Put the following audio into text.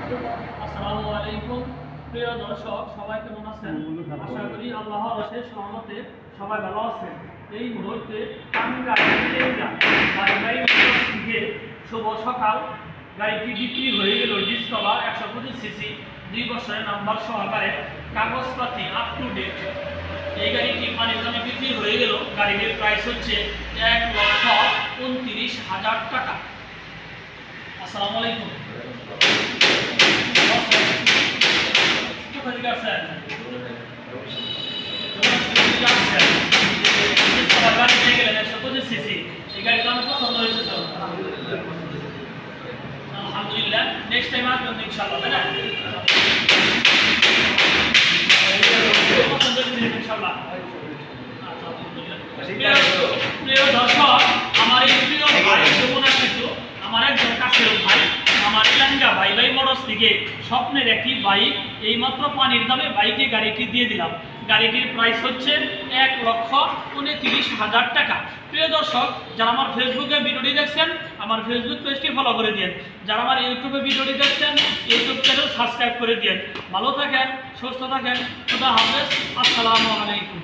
আসসালামু আলাইকুম প্রিয় দর্শক, সবাই কেমন আছেন? আশা করি আল্লাহর অশেষ রহমতে সবাই ভালো আছেন। এই মুহূর্তে আমি শুভ সকাল গাড়িটি বিক্রি হয়ে গেল। ডিসকভার 125 সিসি 2 বছরের নাম্বার সহকারে, কাগজপাতি আপ টু ডেট। এই গাড়িটি পানির দামে বিক্রি হয়ে গেল। গাড়িটির প্রাইস হচ্ছে 1,29,000 টাকা। আসসালামু আলাইকুম। আলহামদুলিল্লাহ, নেক্সট টাইম আসবেন ইনশাআল্লাহ, তাই না? ইনশাআল্লাহ। প্রিয় দর্শক, আমার এই প্রিয় ভাই যমুনা সেতু, আমার একজন কাছের ভাই, আমার ইলাঙ্গা ভাই মোটরস থেকে স্বপ্নের একটি বাইক এইমাত্র পানির দামে বাইকে গাড়িটি দিয়ে দিলাম। গাড়িটির প্রাইস হচ্ছে 1,29,000 টাকা। প্রিয় দর্শক, যারা আমার ফেসবুকে ভিডিওটি দেখছেন, আমার ফেসবুক পেজটি ফলো করে দিন। যারা আমার ইউটিউবে ভিডিওটি দেখছেন, ইউটিউব চ্যানেল সাবস্ক্রাইব করে দিন। ভালো থাকেন, সুস্থ থাকেন। খুদা হাফেজ। আসসালামু আলাইকুম।